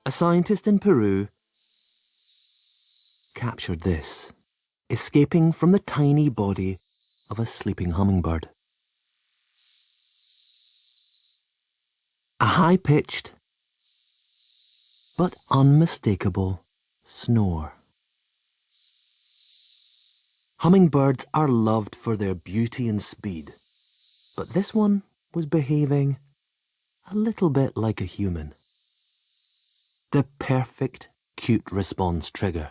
A scientist in Peru captured this, escaping from the tiny body of a sleeping hummingbird. A high-pitched but unmistakable snore. Hummingbirds are loved for their beauty and speed, but this one was behaving a little bit like a human. The perfect cute response trigger.